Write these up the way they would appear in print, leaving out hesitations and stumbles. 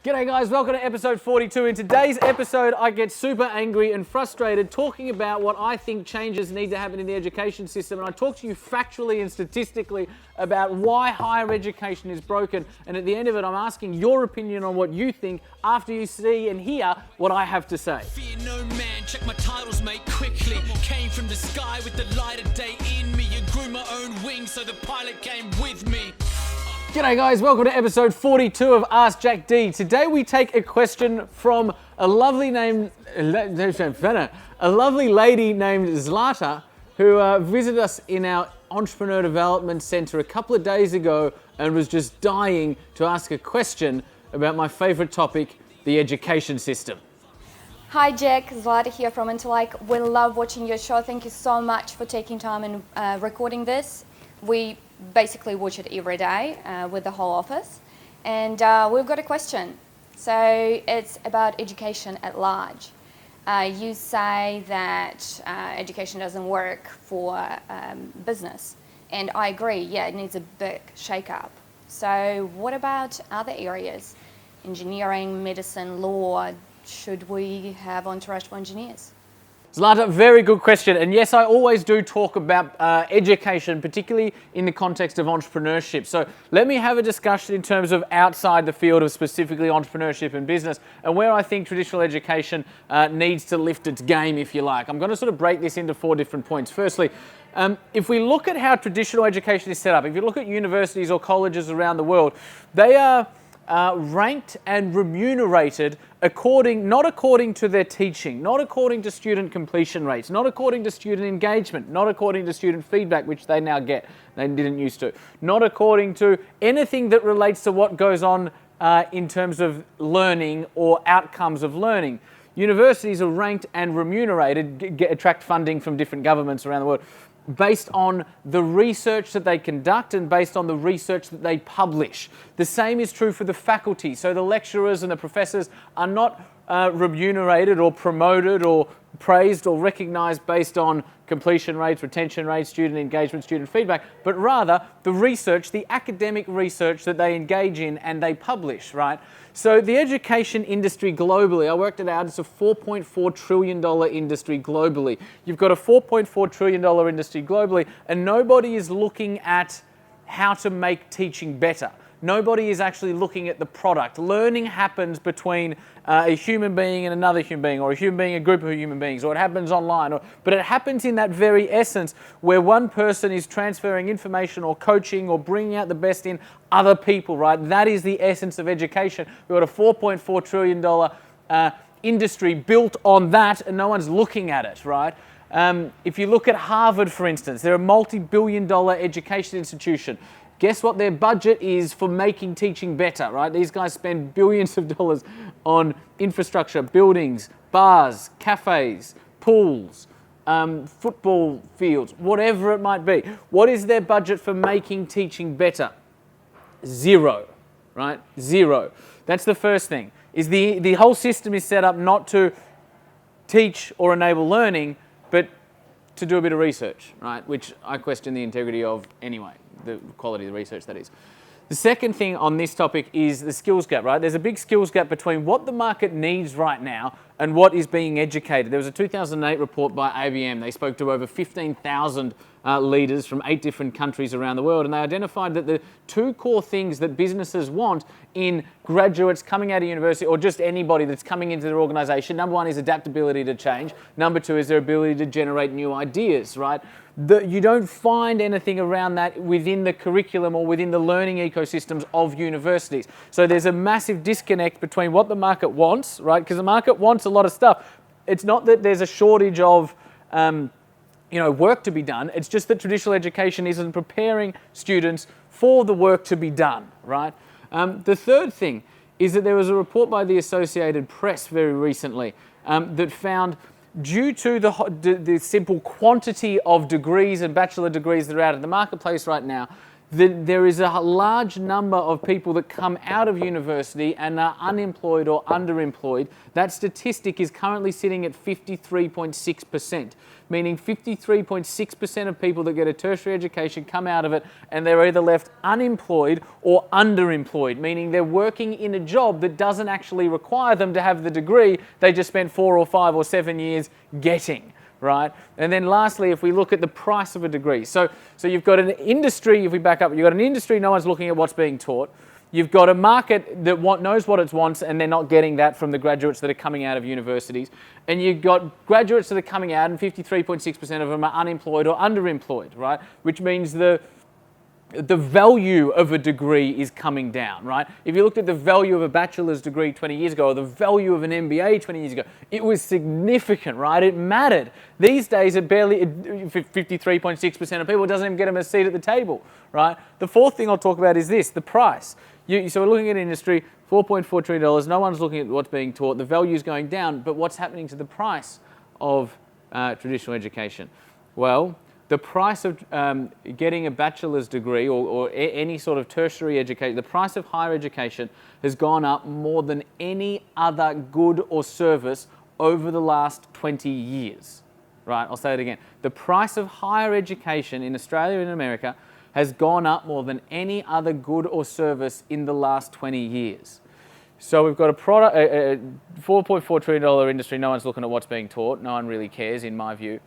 G'day guys, welcome to episode 42. In today's episode, I get super angry and frustrated talking about what I think changes need to happen in the education system. And I talk to you factually and statistically about why higher education is broken. And at the end of it, I'm asking your opinion on what you think after you see and hear what I have to say. Fear no man, check my titles, mate, quickly. Came from the sky with the light of day in me. And grew my own wings so the pilot came with me. G'day guys, welcome to episode 42 of Ask Jack D. Today we take a question from a lovely lady named Zlata, who visited us in our Entrepreneur Development Centre a couple of days ago and was just dying to ask a question about my favourite topic, the education system. Hi Jack, Zlata here from Entourage. We love watching your show. Thank you so much for taking time and recording this. We basically watch it every day with the whole office, and we've got a question. So it's about education at large. You say that education doesn't work for business, and I agree, yeah, it needs a big shake-up. So what about other areas? Engineering, medicine, law? Should we have Entourage for engineers? Zlata, very good question. And yes, I always do talk about education, particularly in the context of entrepreneurship. So let me have a discussion in terms of outside the field of specifically entrepreneurship and business and where I think traditional education needs to lift its game, if you like. I'm going to sort of break this into 4 different points. Firstly, if we look at how traditional education is set up, if you look at universities or colleges around the world, they are ranked and remunerated not according to their teaching, not according to student completion rates, not according to student engagement, not according to student feedback, which they now get, they didn't used to, not according to anything that relates to what goes on in terms of learning or outcomes of learning. Universities are ranked and remunerated, attract funding from different governments around the world, based on the research that they conduct and based on the research that they publish. The same is true for the faculty. So the lecturers and the professors are not remunerated or promoted or praised or recognised based on completion rates, retention rates, student engagement, student feedback, but rather the research, the academic research that they engage in and they publish, right? So the education industry globally, I worked it out, it's a $4.4 trillion industry globally. You've got a $4.4 trillion industry globally, and nobody is looking at how to make teaching better. Nobody is actually looking at the product. Learning happens between a human being and another human being, or a human being and a group of human beings, or it happens online. But it happens in that very essence where one person is transferring information or coaching or bringing out the best in other people, right? That is the essence of education. We've got a $4.4 trillion industry built on that, and no one's looking at it, right? If you look at Harvard, for instance, they're a multi-billion-dollar education institution. Guess what their budget is for making teaching better, right? These guys spend billions of dollars on infrastructure, buildings, bars, cafes, pools, football fields, whatever it might be. What is their budget for making teaching better? Zero, right? Zero. That's the first thing. Is the whole system is set up not to teach or enable learning, but to do a bit of research, right? Which I question the integrity of anyway. The quality of the research, that is. The second thing on this topic is the skills gap, right? There's a big skills gap between what the market needs right now and what is being educated. There was a 2008 report by IBM. They spoke to over 15,000 leaders from 8 different countries around the world, and they identified that the 2 core things that businesses want in graduates coming out of university or just anybody that's coming into their organization, number 1 is adaptability to change. Number 2 is their ability to generate new ideas, right? You don't find anything around that within the curriculum or within the learning ecosystems of universities. So there's a massive disconnect between what the market wants, right? Because the market wants a lot of stuff. It's not that there's a shortage of work to be done. It's just that traditional education isn't preparing students for the work to be done, right? The third thing is that there was a report by the Associated Press very recently that found, due to the simple quantity of degrees and bachelor degrees that are out in the marketplace right now, there is a large number of people that come out of university and are unemployed or underemployed. That statistic is currently sitting at 53.6%, meaning 53.6% of people that get a tertiary education come out of it and they're either left unemployed or underemployed, meaning they're working in a job that doesn't actually require them to have the degree they just spent 4 or 5 or 7 years getting. Right? And then lastly, if we look at the price of a degree. So you've got an industry, if we back up, you've got an industry, no one's looking at what's being taught. You've got a market that knows what it wants and they're not getting that from the graduates that are coming out of universities. And you've got graduates that are coming out and 53.6% of them are unemployed or underemployed, right? Which means the value of a degree is coming down, right? If you looked at the value of a bachelor's degree 20 years ago or the value of an MBA 20 years ago, it was significant, right? It mattered. These days, 53.6% of people doesn't even get them a seat at the table, right? The fourth thing I'll talk about is this, the price. So we're looking at industry, $4.4 trillion. No one's looking at what's being taught. The value is going down, but what's happening to the price of traditional education? Well, the price of getting a bachelor's degree or any sort of tertiary education, the price of higher education has gone up more than any other good or service over the last 20 years. Right, I'll say it again. The price of higher education in Australia and America has gone up more than any other good or service in the last 20 years. So we've got a $4.4 trillion industry, no one's looking at what's being taught, no one really cares in my view.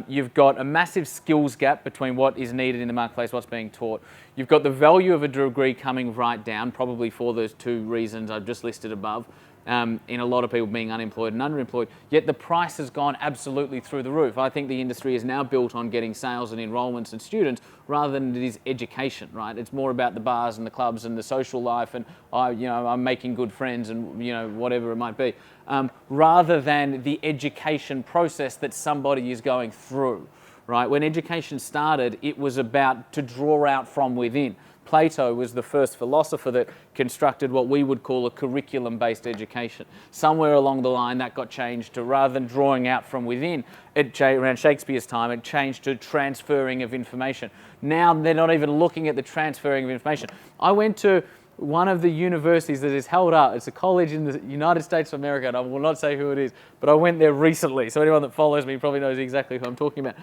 You've got a massive skills gap between what is needed in the marketplace, what's being taught. You've got the value of a degree coming right down, probably for those two reasons I've just listed above, in a lot of people being unemployed and underemployed, yet the price has gone absolutely through the roof. I think the industry is now built on getting sales and enrollments and students rather than it is education, right? It's more about the bars and the clubs and the social life and I'm making good friends and whatever it might be. Rather than the education process that somebody is going through, right? When education started, it was about to draw out from within. Plato was the first philosopher that constructed what we would call a curriculum-based education. Somewhere along the line, that got changed to, rather than drawing out from within, around Shakespeare's time, it changed to transferring of information. Now they're not even looking at the transferring of information. I went to one of the universities that is held up. It's a college in the United States of America, and I will not say who it is, but I went there recently. So anyone that follows me probably knows exactly who I'm talking about.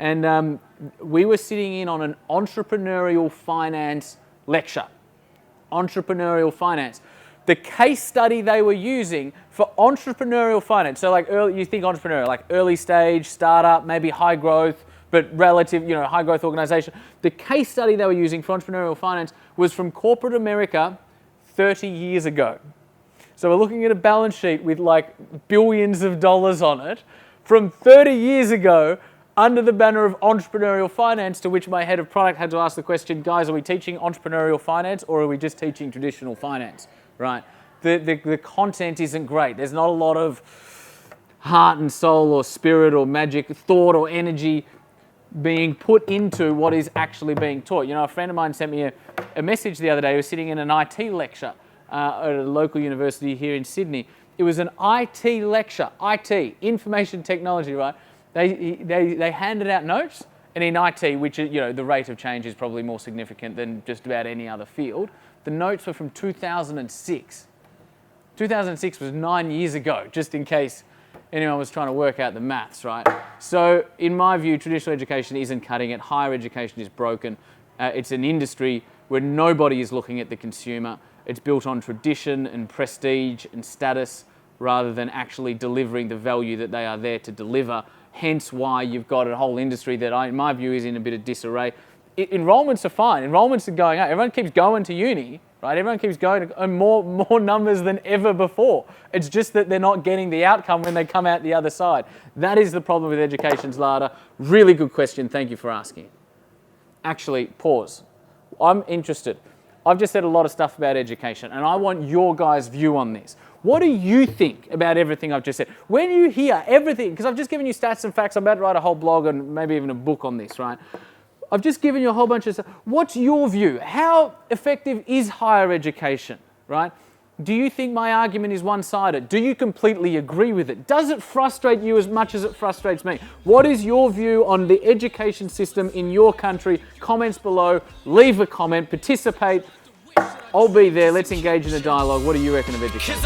And we were sitting in on an entrepreneurial finance lecture. Entrepreneurial finance. The case study they were using for entrepreneurial finance, so like you think entrepreneurial, like early stage, startup, maybe high growth, but relative, high growth organization. The case study they were using for entrepreneurial finance was from corporate America 30 years ago. So we're looking at a balance sheet with like billions of dollars on it from 30 years ago under the banner of entrepreneurial finance, to which my head of product had to ask the question, guys, are we teaching entrepreneurial finance or are we just teaching traditional finance, right? The content isn't great. There's not a lot of heart and soul or spirit or magic, thought or energy being put into what is actually being taught. A friend of mine sent me a message the other day. He was sitting in an IT lecture at a local university here in Sydney. It was an IT lecture, IT, information technology, right? They handed out notes, and in IT, which the rate of change is probably more significant than just about any other field, the notes were from 2006. 2006 was 9 years ago, just in case anyone was trying to work out the maths, right? So in my view, traditional education isn't cutting it. Higher education is broken. It's an industry where nobody is looking at the consumer. It's built on tradition and prestige and status rather than actually delivering the value that they are there to deliver. Hence why you've got a whole industry that, in my view, is in a bit of disarray. Enrollments are fine. Enrollments are going up. Everyone keeps going to uni, right? Everyone keeps going to more numbers than ever before. It's just that they're not getting the outcome when they come out the other side. That is the problem with education's ladder. Really good question. Thank you for asking. Actually, pause. I'm interested. I've just said a lot of stuff about education, and I want your guys' view on this. What do you think about everything I've just said? When you hear everything, because I've just given you stats and facts, I'm about to write a whole blog and maybe even a book on this, right? I've just given you a whole bunch of stuff. What's your view? How effective is higher education, right? Do you think my argument is one-sided? Do you completely agree with it? Does it frustrate you as much as it frustrates me? What is your view on the education system in your country? Comments below, leave a comment, participate. I'll be there. Let's engage in a dialogue. What do you reckon of education?